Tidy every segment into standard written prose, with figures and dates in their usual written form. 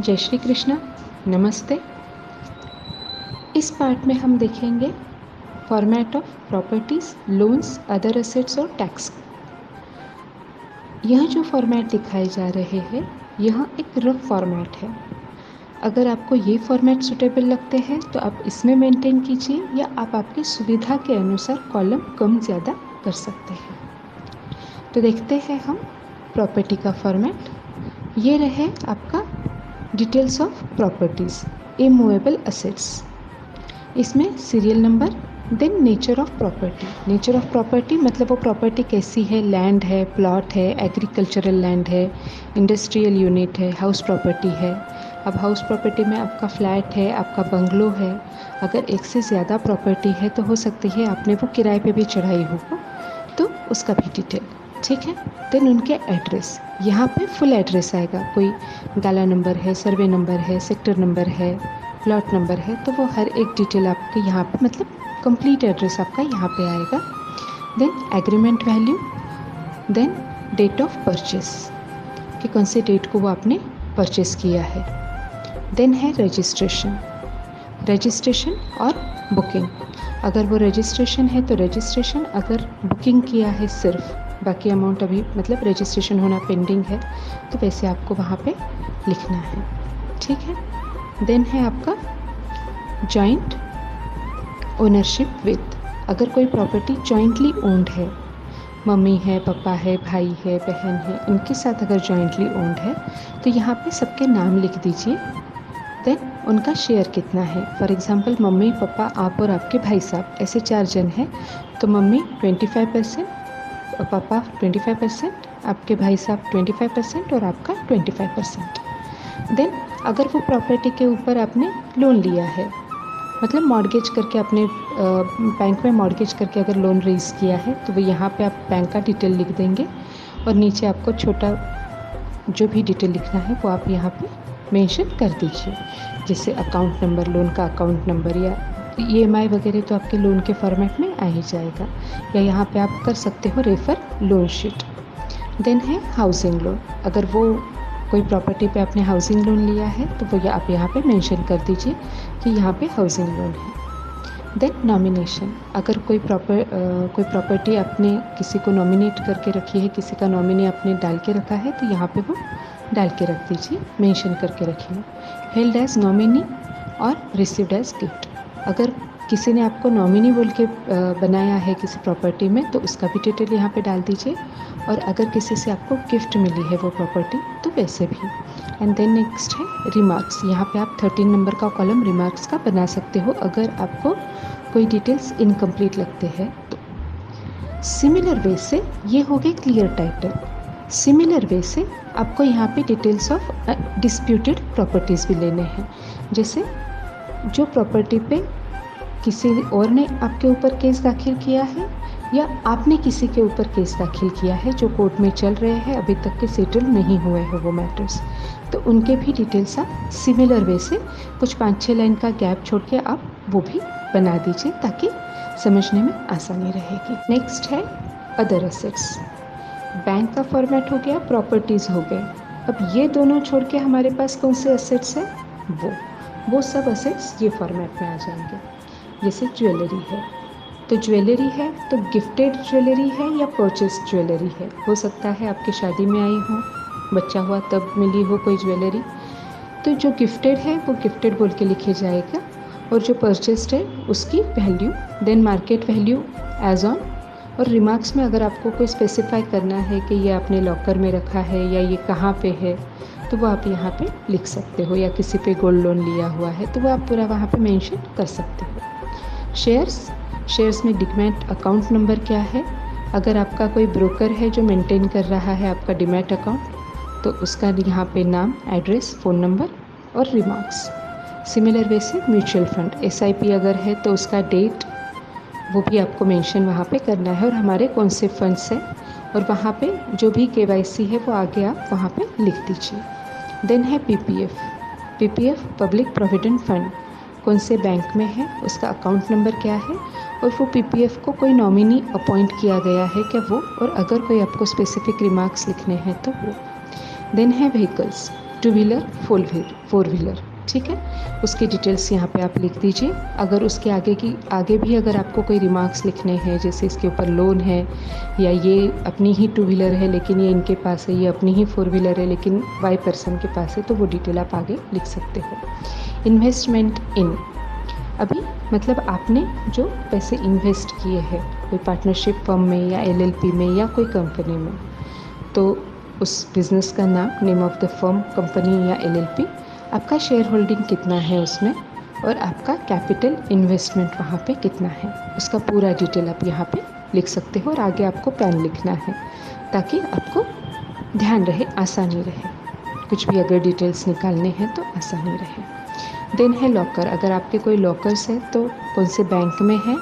जय श्री कृष्णा, नमस्ते। इस पार्ट में हम देखेंगे format of properties, loans, other assets और टैक्स। यह जो फॉर्मेट दिखाए जा रहे हैं यह एक रफ फॉर्मेट है। अगर आपको ये फॉर्मेट सूटेबल लगते हैं तो आप इसमें मेंटेन कीजिए, या आप आपकी सुविधा के अनुसार कॉलम कम ज़्यादा कर सकते हैं। तो देखते हैं हम प्रॉपर्टी का फॉर्मेट। ये रहे आपका details of properties, immovable assets. इसमें serial number, then nature of property. Nature of property मतलब वो प्रॉपर्टी कैसी है, लैंड है, प्लॉट है, एग्रीकल्चरल लैंड है, इंडस्ट्रियल यूनिट है, हाउस प्रॉपर्टी है। अब हाउस प्रॉपर्टी में आपका फ्लैट है, आपका बंगलो है। अगर एक से ज़्यादा प्रॉपर्टी है तो हो सकती है आपने वो किराए पे भी चढ़ाई हो, तो उसका भी डिटेल, ठीक है। देन उनके एड्रेस, यहाँ पे फुल एड्रेस आएगा। कोई गाला नंबर है, सर्वे नंबर है, सेक्टर नंबर है, प्लॉट नंबर है, तो वो हर एक डिटेल आपके यहाँ पे मतलब कंप्लीट एड्रेस आपका यहाँ पे आएगा। Then agreement value, then date of purchase कि कौन से डेट को वो आपने परचेस किया है। देन है रजिस्ट्रेशन, रजिस्ट्रेशन और बुकिंग। अगर वो रजिस्ट्रेशन है तो रजिस्ट्रेशन, अगर बुकिंग किया है सिर्फ, बाकी अमाउंट अभी मतलब रजिस्ट्रेशन होना पेंडिंग है, तो वैसे आपको वहाँ पे लिखना है, ठीक है। देन है आपका जॉइंट ओनरशिप विथ। अगर कोई प्रॉपर्टी जॉइंटली ओन्ड है, मम्मी है, पापा है, भाई है, बहन है, इनके साथ अगर जॉइंटली ओन्ड है तो यहाँ पे सबके नाम लिख दीजिए। देन उनका शेयर कितना है। फॉर एग्जांपल मम्मी, पापा, आप और आपके भाई साहब, ऐसे 4 जन हैं, तो मम्मी 25%, पापा 25%, आपके भाई साहब 25% और आपका 25%। देन अगर वो प्रॉपर्टी के ऊपर आपने लोन लिया है, मतलब मॉर्गेज करके आपने बैंक में मॉर्गेज करके अगर लोन रेज़ किया है, तो वो यहाँ पे आप बैंक का डिटेल लिख देंगे और नीचे आपको छोटा जो भी डिटेल लिखना है वो आप यहाँ पे मेंशन कर दीजिए। जैसे अकाउंट नंबर, लोन का अकाउंट नंबर, या EMI वगैरह तो आपके लोन के फॉर्मेट में आ ही जाएगा, या यहाँ पे आप कर सकते हो रेफर लोन शीट। देन है हाउसिंग लोन। अगर वो कोई प्रॉपर्टी पे आपने हाउसिंग लोन लिया है तो वो आप यहाँ पे मेंशन कर दीजिए कि यहाँ पे हाउसिंग लोन है। Then nomination. अगर कोई प्रॉपर्टी आपने किसी को नॉमिनेट करके रखी है, किसी का नॉमिनी आपने डाल के रखा है, तो यहाँ पे वो डाल के रख दीजिए, मेंशन करके रखिए। हेल्ड एज नॉमिनी और रिसीव्ड एज गिफ्ट। अगर किसी ने आपको नॉमिनी बोल के बनाया है किसी प्रॉपर्टी में, तो उसका भी डिटेल यहाँ पे डाल दीजिए। और अगर किसी से आपको गिफ्ट मिली है वो प्रॉपर्टी, तो वैसे भी। एंड देन नेक्स्ट है रिमार्क्स। यहाँ पे आप 13 नंबर का कॉलम रिमार्क्स का बना सकते हो अगर आपको कोई डिटेल्स इनकम्प्लीट लगते हैं तो। सिमिलर वे से ये हो गए क्लियर टाइटल। सिमिलर वे से आपको यहाँ पे डिटेल्स ऑफ डिस्प्यूटेड प्रॉपर्टीज़ भी लेने हैं। जैसे जो प्रॉपर्टी पे किसी और ने आपके ऊपर केस दाखिल किया है, या आपने किसी के ऊपर केस दाखिल किया है जो कोर्ट में चल रहे हैं, अभी तक के सेटल नहीं हुए हैं वो मैटर्स, तो उनके भी डिटेल्स आप सिमिलर वे से कुछ 5-6 लाइन का गैप छोड़ के आप वो भी बना दीजिए ताकि समझने में आसानी रहेगी। नेक्स्ट है अदर एसेट्स। बैंक का फॉर्मेट हो गया, प्रॉपर्टीज़ हो गए। अब ये दोनों छोड़ के हमारे पास कौन से एसेट्स हैं, वो सब एसेट्स ये फॉर्मेट में आ जाएंगे। जैसे ज्वेलरी है, तो ज्वेलरी है तो गिफ्टेड ज्वेलरी है या परचेस ज्वेलरी है। हो सकता है आपकी शादी में आई हो, बच्चा हुआ तब मिली हो कोई ज्वेलरी, तो जो गिफ्टेड है वो गिफ्टेड बोल के लिखे जाएगा, और जो परचेस्ड है उसकी value, then market value as on. और रिमार्क्स में अगर आपको कोई स्पेसिफाई करना है कि ये आपने लॉकर में रखा है या ये कहाँ पे है, तो वो आप यहाँ पे लिख सकते हो, या किसी पे गोल्ड लोन लिया हुआ है तो वो आप पूरा वहाँ पे मेंशन कर सकते हो। शेयर्स में डिमैट अकाउंट नंबर क्या है। अगर आपका कोई ब्रोकर है जो मेंटेन कर रहा है आपका डिमैट अकाउंट, तो उसका यहाँ पे नाम, एड्रेस, फ़ोन नंबर और रिमार्क्स। सिमिलर वे से म्यूचुअल फंड, SIP अगर है तो उसका डेट, वो भी आपको मेंशन वहाँ पे करना है, और हमारे कौन से फंड्स हैं, और वहाँ पे जो भी KYC है वो आगे आप वहाँ पे लिख दीजिए। देन है PPF पब्लिक प्रोविडेंट फंड, कौन से बैंक में है, उसका अकाउंट नंबर क्या है, और वो PPF को कोई नॉमिनी अपॉइंट किया गया है क्या वो, और अगर कोई आपको स्पेसिफिक रिमार्क्स लिखने हैं तो वो। देन है vehicles. Two wheeler, four wheeler, ठीक है। उसकी डिटेल्स यहाँ पे आप लिख दीजिए। अगर उसके आगे भी अगर आपको कोई रिमार्क्स लिखने हैं, जैसे इसके ऊपर लोन है या ये अपनी ही टू व्हीलर है लेकिन ये इनके पास है, ये अपनी ही फोर व्हीलर है लेकिन वाई पर्सन के पास है, तो वो डिटेल आप आगे लिख सकते हो। इन्वेस्टमेंट इन, अभी मतलब आपने जो पैसे इन्वेस्ट किए हैं कोई पार्टनरशिप फर्म में या एलएलपी में या कोई कंपनी में, तो उस बिज़नेस का नाम, name of the firm, company या एलएलपी, आपका शेयर होल्डिंग कितना है उसमें और आपका कैपिटल इन्वेस्टमेंट वहाँ पे कितना है, उसका पूरा डिटेल आप यहाँ पे लिख सकते हो। और आगे आपको पैन लिखना है ताकि आपको ध्यान रहे, आसानी रहे, कुछ भी अगर डिटेल्स निकालने हैं तो आसानी रहे। देन है लॉकर। अगर आपके कोई लॉकर्स है तो कौन से बैंक में है,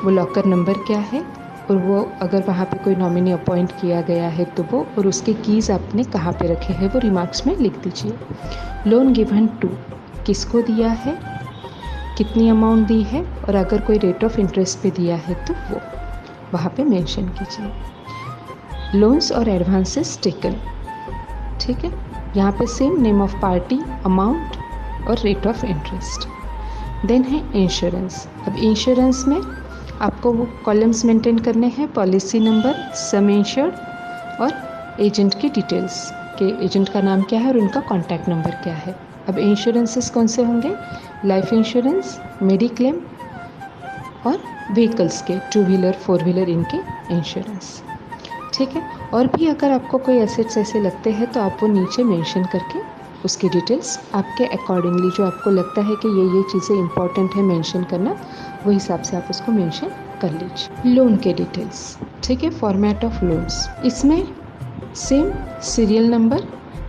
वो लॉकर नंबर क्या है, और वो अगर वहाँ पे कोई नॉमिनी अपॉइंट किया गया है तो वो, और उसके कीज़ आपने कहाँ पे रखे हैं वो रिमार्क्स में लिख दीजिए। लोन गिवन टू, किसको दिया है, कितनी अमाउंट दी है, और अगर कोई रेट ऑफ इंटरेस्ट पे दिया है तो वो वहाँ पे मेंशन कीजिए। लोन्स और एडवांसेस टेकन, ठीक है। यहाँ पे same name of party, amount और रेट ऑफ इंटरेस्ट। देन है इंश्योरेंस। अब इंश्योरेंस में आपको वो कॉलम्स मेंटेन करने हैं, पॉलिसी नंबर, सम इंश्योर्ड और एजेंट की डिटेल्स, कि एजेंट का नाम क्या है और उनका कॉन्टैक्ट नंबर क्या है। अब इंश्योरेंसेस कौन से होंगे, लाइफ इंश्योरेंस, मेडिक्लेम और व्हीकल्स के, टू व्हीलर, फोर व्हीलर, इनके इंश्योरेंस, ठीक है। और भी अगर आपको कोई एसेट्स ऐसे लगते हैं तो आप वो नीचे मेंशन करके उसकी डिटेल्स आपके अकॉर्डिंगली, जो आपको लगता है कि ये चीज़ें इंपॉर्टेंट है मेंशन करना, वो हिसाब से आप उसको मेंशन कर लीजिए। लोन के डिटेल्स, ठीक है, फॉर्मेट ऑफ लोन्स, इसमें same serial number,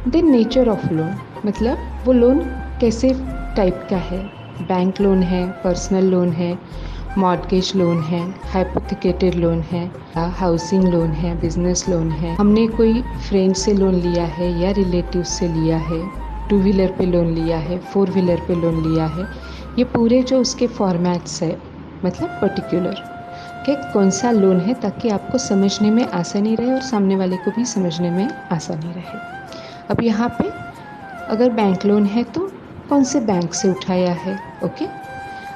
then nature of loan, मतलब वो लोन कैसे टाइप का है, बैंक लोन है, पर्सनल लोन है, मॉर्गेज लोन है, हाइपोथेकेटेड लोन है, हाउसिंग लोन है, बिजनेस लोन है, हमने कोई फ्रेंड से लोन लिया है या रिलेटिव से लिया है, टू व्हीलर पे लोन लिया है, फोर व्हीलर पे लोन लिया है, ये पूरे जो उसके फॉर्मेट्स है, मतलब पर्टिकुलर कि कौन सा लोन है, ताकि आपको समझने में आसानी रहे और सामने वाले को भी समझने में आसानी रहे। अब यहाँ पे अगर बैंक लोन है तो कौन से बैंक से उठाया है, ओके।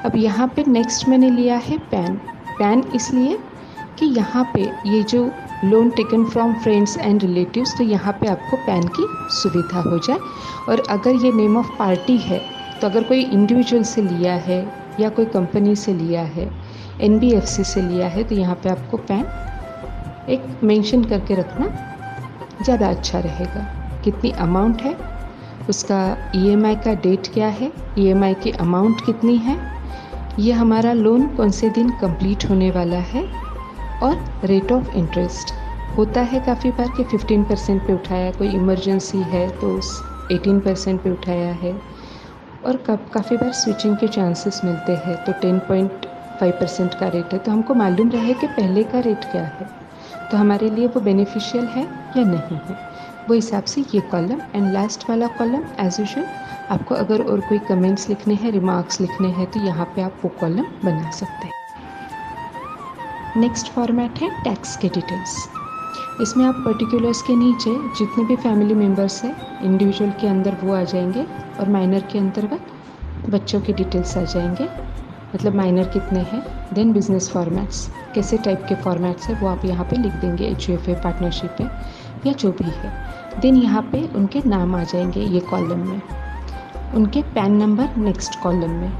अब यहाँ पे नेक्स्ट मैंने लिया है पैन इसलिए कि यहाँ पे ये जो loan taken from friends and relatives, तो यहाँ पे आपको पैन की सुविधा हो जाए। और अगर ये नेम ऑफ पार्टी है तो अगर कोई इंडिविजुअल से लिया है या कोई कंपनी से लिया है, NBFC से लिया है, तो यहाँ पे आपको पैन एक मेंशन करके रखना ज़्यादा अच्छा रहेगा। कितनी अमाउंट है, उसका EMI का डेट क्या है, EMI की अमाउंट कितनी है, ये हमारा लोन कौन से दिन कंप्लीट होने वाला है, और रेट ऑफ इंटरेस्ट। होता है काफ़ी बार कि 15% पे उठाया, कोई इमरजेंसी है तो 18% पे उठाया है, और काफ़ी बार स्विचिंग के चांसेस मिलते हैं, तो 10.5% का रेट है। तो हमको मालूम रहे कि पहले का रेट क्या है, तो हमारे लिए वो बेनिफिशियल है या नहीं है, वो हिसाब से ये कॉलम। एंड लास्ट वाला कॉलम एज यूजुअल, आपको अगर और कोई कमेंट्स लिखने हैं, रिमार्क्स लिखने हैं, तो यहाँ पे आप वो कॉलम बना सकते हैं। नेक्स्ट फॉर्मेट है टैक्स के डिटेल्स। इसमें आप पर्टिकुलर्स के नीचे जितने भी फैमिली मेम्बर्स हैं, इंडिविजुअल के अंदर वो आ जाएंगे, और माइनर के अंतर्गत बच्चों के डिटेल्स आ जाएंगे, मतलब माइनर कितने हैं। देन बिजनेस फॉर्मेट्स, कैसे टाइप के फॉर्मेट्स है वो आप यहाँ पे लिख देंगे, HUF है, पार्टनरशिप है, या जो भी है। देन यहाँ पे उनके नाम आ जाएंगे ये कॉलम में, उनके पैन नंबर नेक्स्ट कॉलम में,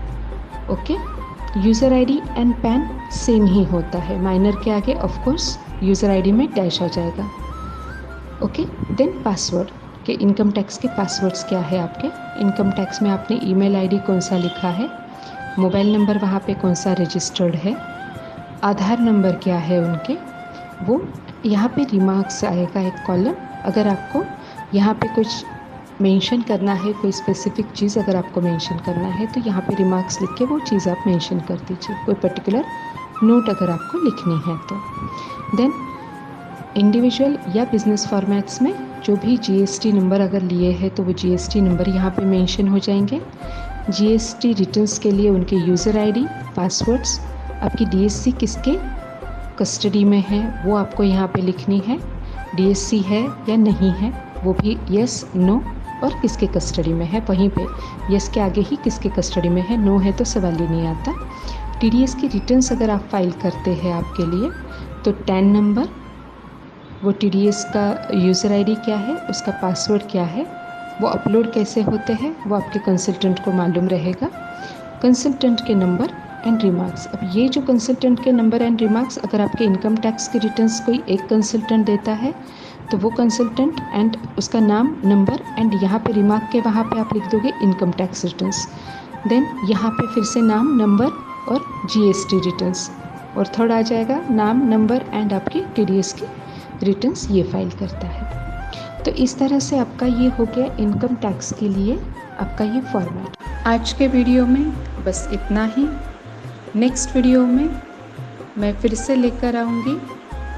okay. User ID and PAN same ही होता है, माइनर के आगे ऑफ कोर्स यूज़र आईडी में डैश आ जाएगा, ओके। देन पासवर्ड, के इनकम टैक्स के पासवर्ड्स क्या है आपके, इनकम टैक्स में आपने ईमेल आईडी कौन सा लिखा है, मोबाइल नंबर वहाँ पे कौन सा रजिस्टर्ड है, आधार नंबर क्या है उनके, वो यहाँ पे रिमार्क्स आएगा एक कॉलम। अगर आपको यहाँ पे कुछ मेंशन करना है, कोई स्पेसिफिक चीज़ अगर आपको मेंशन करना है, तो यहाँ पे रिमार्क्स लिख के वो चीज़ आप मेंशन कर दीजिए, कोई पर्टिकुलर नोट अगर आपको लिखनी है तो। देन इंडिविजुअल या बिजनेस फॉर्मेट्स में जो भी GST नंबर अगर लिए हैं तो वो GST नंबर यहाँ पे मेंशन हो जाएंगे। GST रिटर्न्स के लिए उनके यूज़र आईडी, पासवर्ड्स, आपकी DSC किसके कस्टडी में है वो आपको यहाँ पे लिखनी है, DSC है या नहीं है वो भी येस नो और किसके कस्टडी में है, वहीं पे यस के आगे ही किसके कस्टडी में है, नो है तो सवाल ही नहीं आता। टीडीएस की रिटर्न्स अगर आप फाइल करते हैं आपके लिए, तो टैन नंबर, वो टीडीएस का यूज़र आईडी क्या है, उसका पासवर्ड क्या है, वो अपलोड कैसे होते हैं वो आपके कंसल्टेंट को मालूम रहेगा। कंसल्टेंट के नंबर एंड रिमार्क्स, अब ये जो कंसल्टेंट के नंबर एंड रिमार्क्स अगर आपके इनकम टैक्स की रिटर्न्स कोई एक कंसल्टेंट देता है तो वो कंसल्टेंट एंड उसका नाम, नंबर एंड यहाँ पे रिमार्क के वहाँ पे आप लिख दोगे इनकम टैक्स रिटर्न्स। देन यहाँ पे फिर से नाम, नंबर और जीएसटी रिटर्न्स, और थर्ड आ जाएगा नाम, नंबर एंड आपकी टीडीएस की रिटर्न्स, ये फाइल करता है। तो इस तरह से आपका ये हो गया इनकम टैक्स के लिए आपका ये फॉर्मेट। आज के वीडियो में बस इतना ही। नेक्स्ट वीडियो में मैं फिर से लेकर आऊँगी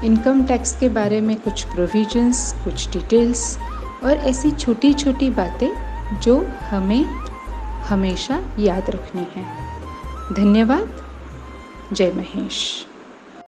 इनकम टैक्स के बारे में कुछ प्रोविजंस, कुछ डिटेल्स और ऐसी छोटी छोटी बातें जो हमें हमेशा याद रखनी है। धन्यवाद। जय महेश।